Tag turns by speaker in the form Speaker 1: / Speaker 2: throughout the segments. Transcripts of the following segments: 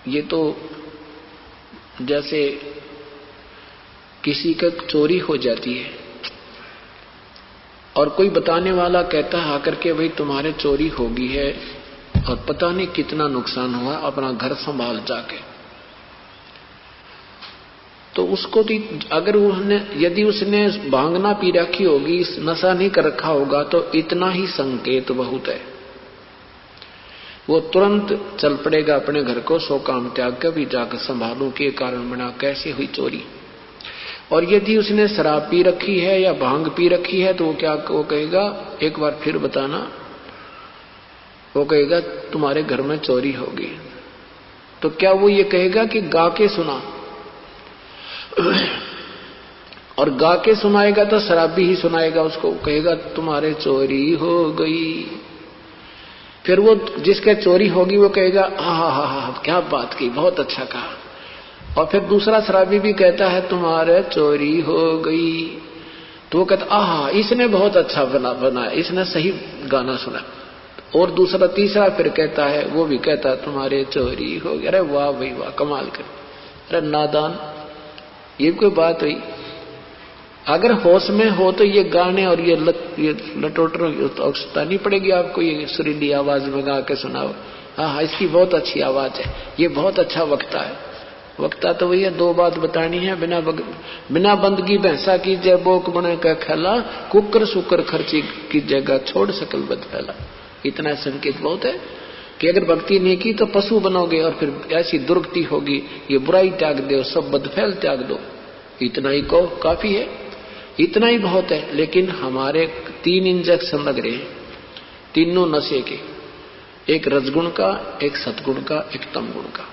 Speaker 1: ये तो जैसे किसी का चोरी हो जाती है और कोई बताने वाला कहता है आकर के भाई तुम्हारे चोरी होगी है और पता नहीं कितना नुकसान हुआ, अपना घर संभाल जाके। तो उसको तो अगर यदि उसने भांग ना पी रखी होगी, नशा नहीं कर रखा होगा, तो इतना ही संकेत बहुत है। वो तुरंत चल पड़ेगा अपने घर को, सो काम त्याग कर भी जाकर संभालूं के कारण बना कैसे हुई चोरी। और यदि उसने शराब पी रखी है या भांग पी रखी है तो वो कहेगा एक बार फिर बताना, वो कहेगा तुम्हारे घर में चोरी होगी। तो क्या वो ये कहेगा कि गा के सुना? और गा के सुनाएगा तो शराबी ही सुनाएगा उसको, कहेगा तुम्हारे चोरी हो गई। फिर वो जिसके चोरी होगी वो कहेगा हा क्या बात की, बहुत अच्छा कहा। और फिर दूसरा शराबी भी कहता है तुम्हारे चोरी हो गई, तो वो कहता आहा इसने बहुत अच्छा बनाया, इसने सही गाना सुना। और दूसरा तीसरा फिर कहता है, वो भी कहता है तुम्हारे चोरी हो गई। अरे वाह भाई वाह, कमाल कर। अरे नादान, ये कोई बात हुई? अगर होश में हो तो ये गाने और ये लटोटर आवश्यकता नहीं पड़ेगी आपको, ये सुरीली आवाज में गा के सुनाओ। हाँ इसकी बहुत अच्छी आवाज है, ये बहुत अच्छा वक्ता है। वक्ता तो वही है, दो बात बतानी है, बिना बंदगी भैंसा की जय बोक बने का खेला, कुकर सुकर खर्ची की जगह छोड़ सकल बद फैला। इतना संकेत बहुत है कि अगर भक्ति नहीं की तो पशु बनोगे और फिर ऐसी दुर्गति होगी, ये बुराई त्याग दो, सब बदफैल त्याग दो। इतना ही को काफी है, इतना ही बहुत है। लेकिन हमारे 3 इंजेक्शन लग रहे हैं, तीनों नशे के, एक रजगुण का, एक सतगुण का, एक तमगुण का।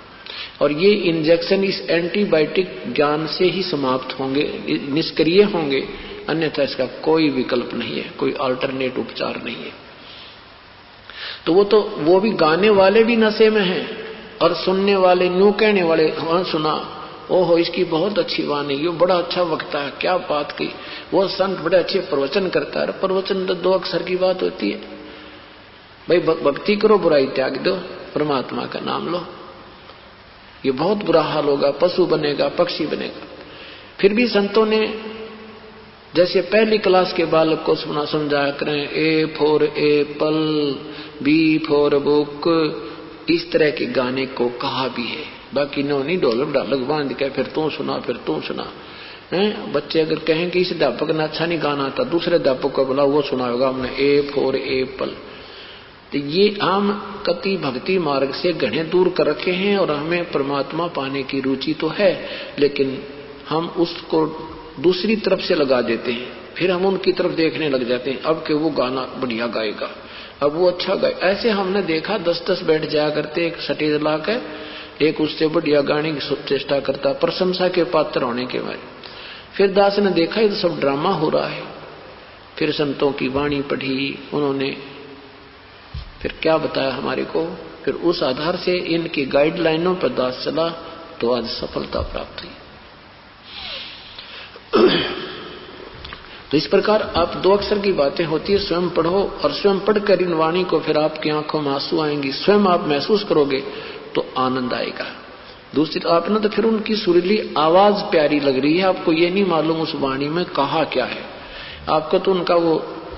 Speaker 1: और ये इंजेक्शन इस एंटीबायोटिक ज्ञान से ही समाप्त होंगे, निष्क्रिय होंगे, अन्यथा इसका कोई विकल्प नहीं है, कोई अल्टरनेट उपचार नहीं है। तो वो भी गाने वाले भी नशे में हैं और सुनने वाले न्यू कहने वाले, हाँ सुना, ओहो इसकी बहुत अच्छी वाणी, ये बड़ा अच्छा वक्ता है, क्या बात की, वो संत बड़े अच्छे प्रवचन करता है। प्रवचन तो 2 अक्षर की बात होती है भाई, भक्ति करो, बुराई त्याग दो, परमात्मा का नाम लो। ये बहुत बुरा हाल होगा, पशु बनेगा, पक्षी बनेगा। फिर भी संतों ने जैसे पहली क्लास के बालक को समझाया करें, A for apple, B for book, इस तरह के गाने को कहा भी है। बाकी नो नहीं ढोलक ढालक बांध के फिर तू सुना फिर तू सुना है। बच्चे अगर कहें कि इस अध्यापक ने अच्छा नहीं गाना था, दूसरे अध्यापक को बोला, वो सुनाएगा हमने ए फॉर एप्पल। तो ये हम कति भक्ति मार्ग से घने दूर कर रखे हैं और हमें परमात्मा पाने की रुचि तो है, लेकिन हम उसको दूसरी तरफ से लगा देते हैं। फिर हम उनकी तरफ देखने लग जाते हैं, अब कि वो गाना बढ़िया गाएगा, अब वो अच्छा गाए। ऐसे हमने देखा 10-10 बैठ जाया करते एक स्टेज ला के, एक उससे बढ़िया गाने की चेष्टा करता, प्रशंसा के पात्र होने के बाद। फिर दास ने देखा ये तो सब ड्रामा हो रहा है। फिर संतों की वाणी पढ़ी उन्होंने, फिर क्या बताया हमारे को, फिर उस आधार से इनकी गाइडलाइनों पर दास चला तो आज सफलता प्राप्त हुई। तो इस प्रकार आप 2 अक्षर की बातें होती है, स्वयं पढ़ो और स्वयं पढ़कर इन वाणी को फिर आपकी आंखों में आंसू आएंगी, स्वयं आप महसूस करोगे तो आनंद आएगा। दूसरी तो आपने तो फिर उनकी सुरीली आवाज प्यारी लग रही है, आपको ये नहीं मालूम उस वाणी में कहा क्या है। आपको तो उनका वो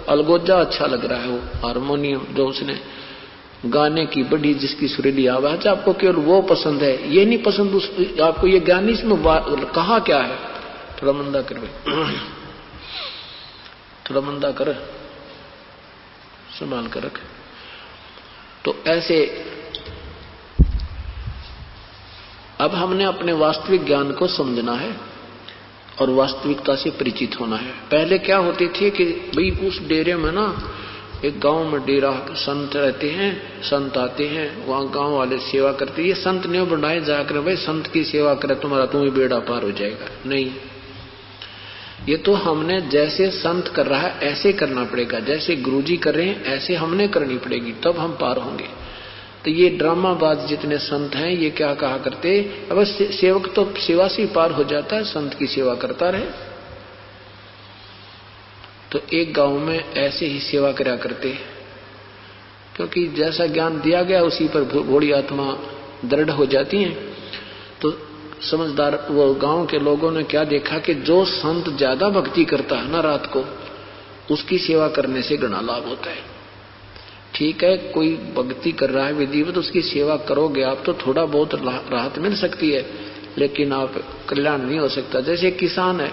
Speaker 1: अलगोजा अच्छा लग रहा है, वो हारमोनियम जो उसने गाने की बड़ी जिसकी सुरीली आवाज, आपको केवल वो पसंद है, ये नहीं पसंद आपको ये गाने इसमें कहा क्या है। थोड़ा मंदा कर भाई, थोड़ा मंदा कर, संभाल कर रख। तो ऐसे अब हमने अपने वास्तविक ज्ञान को समझना है और वास्तविकता से परिचित होना है। पहले क्या होते थे कि भाई उस डेरे में ना, एक गांव में डेरा, संत रहते हैं, संत आते हैं, वहां गांव वाले सेवा करते। ये संत ने बनाए जाकर भाई संत की सेवा करे तुम्हारा तुम ही बेड़ा पार हो जाएगा, नहीं। ये तो हमने जैसे संत कर रहा है ऐसे करना पड़ेगा, जैसे गुरुजी कर रहे हैं ऐसे हमने करनी पड़ेगी, तब हम पार होंगे। तो ये ड्रामाबाज जितने संत हैं ये क्या कहा करते, अब सेवक तो सेवा से पार हो जाता है, संत की सेवा करता रहे। तो एक गांव में ऐसे ही सेवा करा करते क्योंकि जैसा ज्ञान दिया गया उसी पर भोली आत्मा दृढ़ हो जाती है। तो समझदार वो गांव के लोगों ने क्या देखा कि जो संत ज्यादा भक्ति करता है ना रात को, उसकी सेवा करने से घना लाभ होता है। ठीक है, कोई भक्ति कर रहा है विधिवत, तो उसकी सेवा करोगे आप तो थोड़ा बहुत राहत मिल सकती है, लेकिन आप कल्याण नहीं हो सकता। जैसे किसान है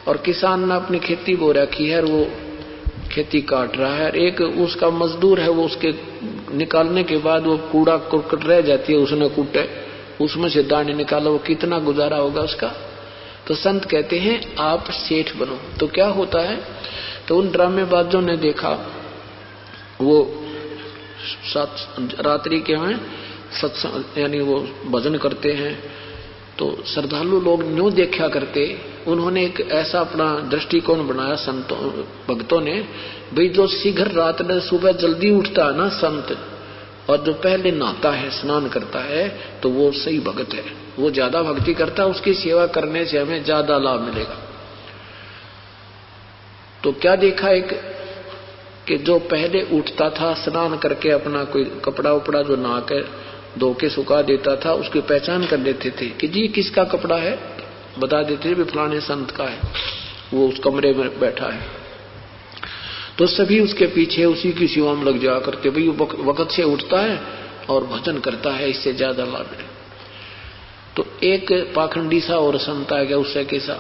Speaker 1: और किसान ने अपनी खेती बो रखी है और वो खेती काट रहा है, एक उसका मजदूर है, वो उसके निकालने के बाद वो कूड़ा कुरकट रह जाती है, उसने कूटे, उसमें से दाने निकाला, वो कितना गुजारा होगा उसका। तो संत कहते हैं आप सेठ बनो। तो क्या होता है, तो उन ड्रामेबाजों ने देखा, वो रात्रि के में सत्संग यानी वो भजन करते हैं, तो श्रद्धालु लोग न्यों देखा करते। उन्होंने एक ऐसा अपना दृष्टिकोण बनाया संतों भक्तों ने, भाई जो शीघ्र रात में सुबह जल्दी उठता है ना संत, और जो पहले नहाता है स्नान करता है, तो वो सही भक्त है, वो ज्यादा भक्ति करता है, उसकी सेवा करने से हमें ज्यादा लाभ मिलेगा। तो क्या देखा एक कि जो पहले उठता था स्नान करके अपना कोई कपड़ा उपड़ा जो नहा के धो के सुखा देता था, उसकी पहचान कर लेते थे कि जी किसका कपड़ा है, बता देते थे फलाने संत का है, वो उस कमरे में बैठा है। तो सभी उसके पीछे उसी की सेवा में लग जाया करते, भाई वक्त से उठता है और भजन करता है, इससे ज्यादा लाभ है। तो एक पाखंडी सा और संत आ गया उससे कैसा,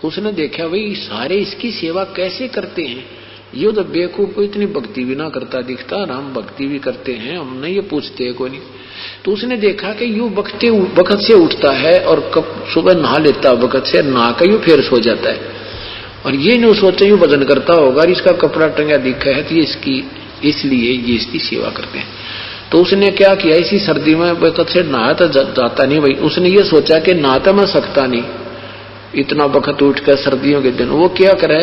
Speaker 1: उसने देखा भाई सारे इसकी सेवा कैसे करते हैं, ये तो बेवकूफ को इतनी भक्ति भी ना करता दिखता, और हम भक्ति भी करते हैं, हमने ये पूछते कोई नहीं। तो उसने देखा कि यूं वक्त से उठता है और सुबह नहा लेता, वक्त से नहा कर यूं फिर सो जाता है, और ये नहीं सोचा यूं भजन करता होगा, इसका कपड़ा टंगा दिखा है तो ये इसकी, इसलिए ये इसकी सेवा करते हैं। तो उसने क्या किया, इसी सर्दी में वक्त से नहा तो जाता नहीं भाई, उसने ये सोचा कि नहाता मैं सकता नहीं इतना वक्त उठ कर सर्दियों के दिन, वो क्या करे,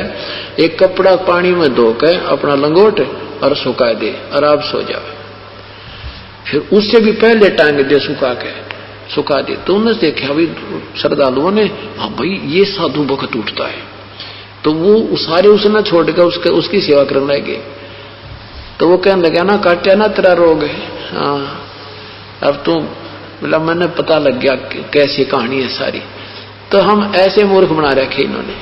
Speaker 1: एक कपड़ा पानी में धोकर अपना लंगोट और सुखा दे और आप सो जाओ, फिर उससे भी पहले टांग दे सुखा दे। तो उन्होंने देखा भाई श्रद्धालुओं ने, हाँ भाई ये साधु वक्त उठता है, तो वो सारे उसने छोड़कर उसकी सेवा करने लगे। तो वो कहने लगा ना काटा ना तेरा रोग है, हाँ अब तो मतलब मैंने पता लग गया कैसी कहानी है सारी। तो हम ऐसे मूर्ख बना रखे इन्होंने,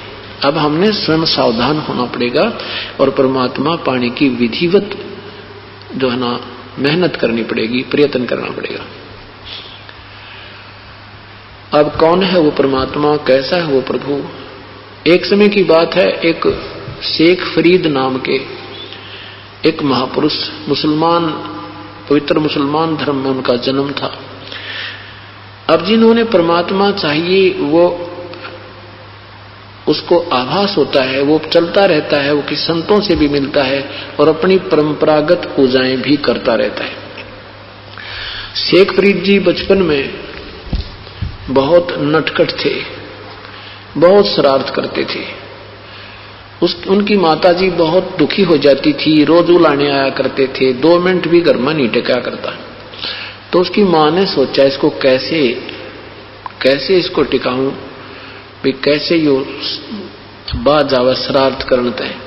Speaker 1: अब हमने स्वयं सावधान होना पड़ेगा और परमात्मा पाने की विधिवत जो है ना मेहनत करनी पड़ेगी, प्रयत्न करना पड़ेगा। अब कौन है वो परमात्मा, कैसा है वो प्रभु। एक समय की बात है, एक शेख फरीद नाम के एक महापुरुष, मुसलमान, पवित्र मुसलमान धर्म में उनका जन्म था। अब जिन्होंने परमात्मा चाहिए वो उसको आभास होता है, वो चलता रहता है, वो किस संतों से भी मिलता है और अपनी परंपरागत पूजाएं भी करता रहता है। शेख फरीद जी बचपन में बहुत नटखट थे, बहुत शरारत करते थे। उनकी माताजी बहुत दुखी हो जाती थी, रोज उलाने आया करते थे, 2 मिनट भी घर में नहीं टिका करता। तो उसकी माँ ने सोचा इसको कैसे इसको टिकाऊं, भी कैसे यो बाज आवा शरारत करते हैं।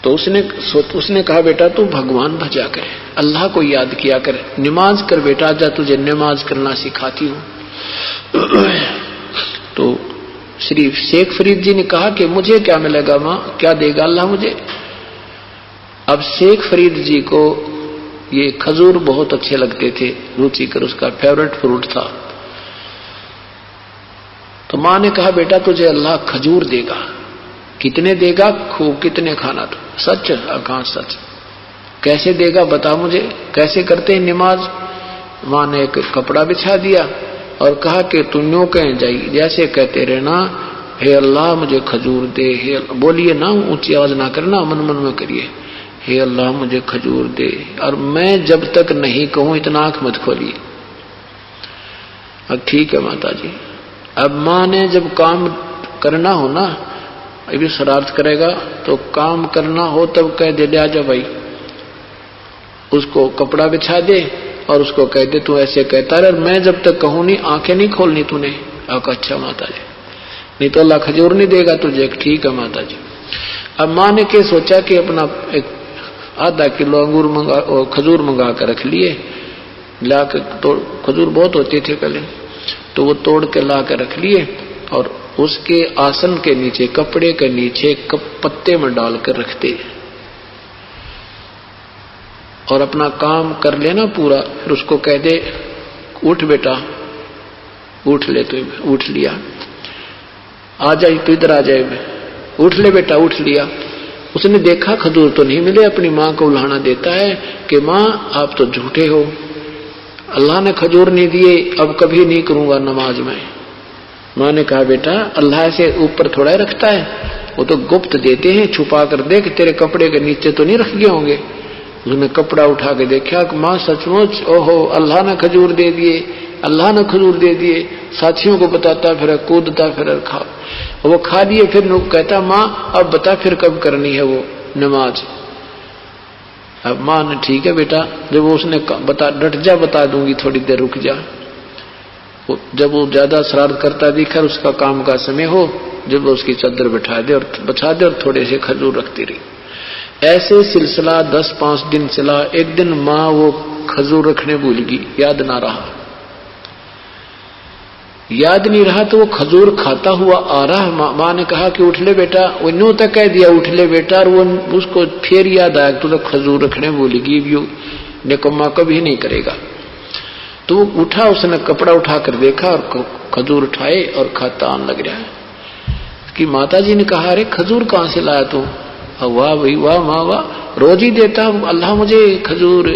Speaker 1: तो उसने कहा बेटा तू भगवान भजा कर, अल्लाह को याद किया कर, नमाज कर बेटा, जा तुझे नमाज करना सिखाती हूं। तो श्री शेख फरीद जी ने कहा कि मुझे क्या मिलेगा मां, क्या देगा अल्लाह मुझे। अब शेख फरीद जी को ये खजूर बहुत अच्छे लगते थे, रुचिकर उसका फेवरेट फ्रूट था। तो मां ने कहा बेटा तुझे अल्लाह खजूर देगा। कितने देगा, खूब कितने खाना। तो सच, कहां सच, कैसे देगा बता मुझे, कैसे करते हैं नमाज। मां ने एक कपड़ा बिछा दिया और कहा कि तुम न्यों कह जाई, जैसे कहते रहना हे अल्लाह मुझे खजूर दे, हे बोलिए ना, ऊंची आवाज ना करना, मन मन में करिए, हे अल्लाह मुझे खजूर दे, और मैं जब तक नहीं कहूं इतना आंख मत खोलिए। अब ठीक है माता जी। अब मां ने जब काम करना हो ना, अभी शरारत करेगा तो काम करना हो तब कह दे जा जा भाई, उसको कपड़ा बिछा दे और उसको कह दे तू ऐसे कहता रहे, मैं जब तक कहूं नहीं आंखें नहीं खोलनी तूने। अच्छा माता जी, नहीं तो अल्लाह खजूर नहीं देगा तुझे। ठीक है माता जी। अब मां ने क्या सोचा कि अपना एक आधा किलो खजूर मंगा कर रख लिए, ला के तोड़, खजूर बहुत होते थे पहले, तो वो तोड़ के ला कर रख लिए और उसके आसन के नीचे, कपड़े के नीचे पत्ते में डालकर रखते और अपना काम कर लेना पूरा। फिर उसको कह दे उठ बेटा, उठ ले, तो उठ लिया, आ जाए तो इधर आ जाए, उठ ले बेटा, उठ लिया। उसने देखा खजूर तो नहीं मिले, अपनी माँ को उल्हाना देता है कि माँ आप तो झूठे हो, अल्लाह ने खजूर नहीं दिए, अब कभी नहीं करूंगा नमाज में। माँ ने कहा बेटा अल्लाह से ऊपर थोड़ा रखता है, वो तो गुप्त देते हैं, छुपा कर देख, तेरे कपड़े के नीचे तो नहीं रख गए होंगे। उसने कपड़ा उठा के देखा कि माँ सचमुच, ओहो अल्लाह ने खजूर दे दिए, अल्लाह ने खजूर दे दिए। साथियों को बताता फिर, कूदता फिर, खा, वो खा लिए। फिर कहता माँ अब बता फिर कब करनी है वो नमाज। अब माँ ने ठीक है बेटा, जब उसने बता, डट जा, बता दूंगी, थोड़ी देर रुक जा। जब वो ज्यादा शरारत करता दिखा, उसका काम का समय हो, जब वो उसकी चादर बिठा दे और बचा दे और थोड़े से खजूर रखती रही। ऐसे सिलसिला 10-5 दिन चला। एक दिन माँ वो खजूर रखने भूल गई, याद ना रहा, याद नहीं रहा, तो वो खजूर खाता हुआ आ रहा। माँ ने कहा कि उठ ले बेटा, वो न्यू तक कह दिया उठ ले बेटा, और वो उसको फिर याद आया तो खजूर रखने भूल गई, देखो माँ कभी नहीं करेगा। तो वो उठा, उसने कपड़ा उठा कर देखा और खजूर उठाए और खाता आने लग रहा है। कि माता जी ने कहा अरे खजूर कहाँ से लाया तू? वाह भाई वाह, माँ वाह, रोज ही देता अल्लाह मुझे खजूर,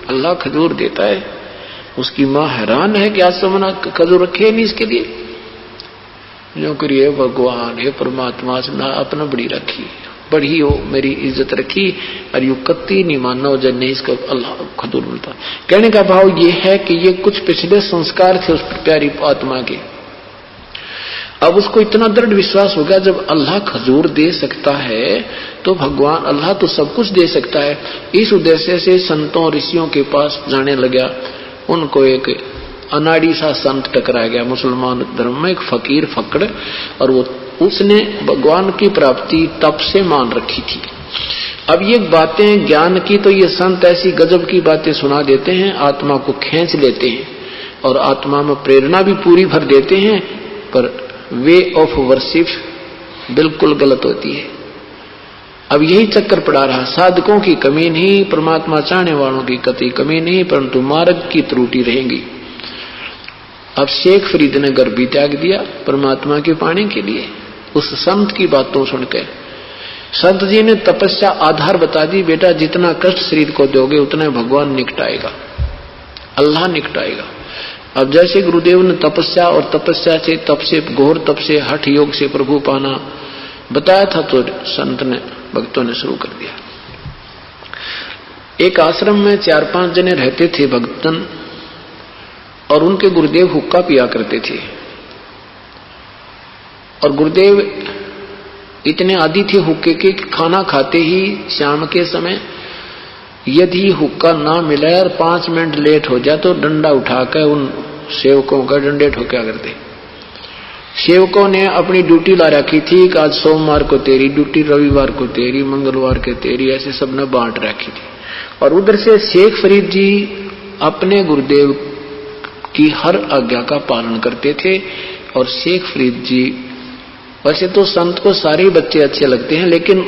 Speaker 1: अल्लाह खजूर देता है। उसकी माँ हैरान है कि आज तो मना खजूर रखे नहीं इसके लिए। जो करिए भगवान, हे परमात्मा, अपना बड़ी रखी, बड़ी हो मेरी इज्जत रखी, और यू कत्ती नहीं मानना हो जब नहीं इसका अल्लाह खजूर मिलता। कहने का भाव ये है कि ये कुछ पिछले संस्कार थे उस प्यारी आत्मा के। अब उसको इतना दृढ़ विश्वास हो गया जब अल्लाह खजूर दे सकता है तो भगवान अल्लाह तो सब कुछ दे सकता है। इस उद्देश्य से संतों ऋषियों के पास जाने लगा। उनको एक अनाड़ी सा संत टकरा गया मुसलमान धर्म में, एक फकीर फकड़, और वो उसने भगवान की प्राप्ति तप से मान रखी थी। अब ये बातें ज्ञान की तो ये संत ऐसी गजब की बातें सुना देते हैं, आत्मा को खींच लेते हैं और आत्मा में प्रेरणा भी पूरी भर देते हैं, पर वे ऑफ वर्शिप बिल्कुल गलत होती है। अब यही चक्कर पड़ा रहा, साधकों की कमी नहीं, परमात्मा चाहने वालों की कतई कमी नहीं, परंतु मार्ग की त्रुटि रहेंगी। अब शेख फरीद ने घर भी त्याग दिया परमात्मा के पाने के लिए, उस संत की बातों सुनकर। संत जी ने तपस्या आधार बता दी, बेटा जितना कष्ट शरीर को दोगे उतना भगवान निकटाएगा, अल्लाह निकटाएगा। अब जैसे गुरुदेव ने तपस्या और तपस्या से, तप से, घोर तप से, हठ योग से प्रभु पाना बताया था, तो संत ने, भक्तों ने शुरू कर दिया। एक आश्रम में 4-5 जने रहते थे भक्तन, और उनके गुरुदेव हुक्का पिया करते थे। और गुरुदेव इतने आदी थे हुक्के के, खाना खाते ही शाम के समय यदि हुक्का ना मिले और 5 मिनट लेट हो जाए तो डंडा उठाकर उन सेवकों का डंडे ठोका करते। सेवकों ने अपनी ड्यूटी ला रखी थी कि आज सोमवार को तेरी ड्यूटी, रविवार को तेरी, मंगलवार के तेरी, ऐसे सबने बांट रखी थी। और उधर से शेख फरीद जी अपने गुरुदेव की हर आज्ञा का पालन करते थे। और शेख फरीद जी, वैसे तो संत को सारे बच्चे अच्छे लगते हैं, लेकिन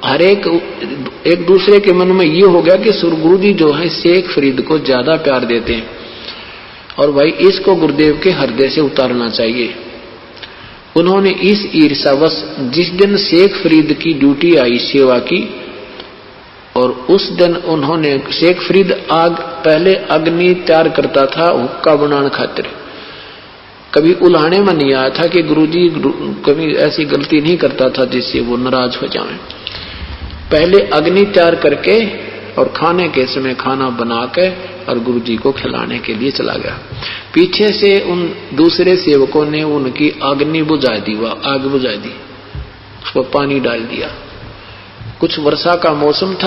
Speaker 1: हर एक दूसरे के मन में ये हो गया कि गुरु जी जो है शेख फरीद को ज्यादा प्यार देते हैं, और भाई इसको गुरुदेव के हृदय से उतारना चाहिए। उन्होंने इस ईर्ष्यावश जिस दिन शेख फरीद की ड्यूटी आई सेवा की, और उस दिन उन्होंने, शेख फरीद पहले अग्नि तैयार करता था हुक्का बनाने खातिर, कभी उल्हाने में नहीं आया था कि गुरुजी कभी ऐसी गलती नहीं करता था जिससे वो नाराज हो जाएं। पहले अग्नि तैयार करके और खाने के समय खाना बना के और गुरुजी को खिलाने के लिए चला गया। पीछे से उन दूसरे सेवकों ने उनकी अग्नि बुझा दी, वह आग बुझा दी, उसको पानी डाल दिया। कुछ वर्षा का मौसम था।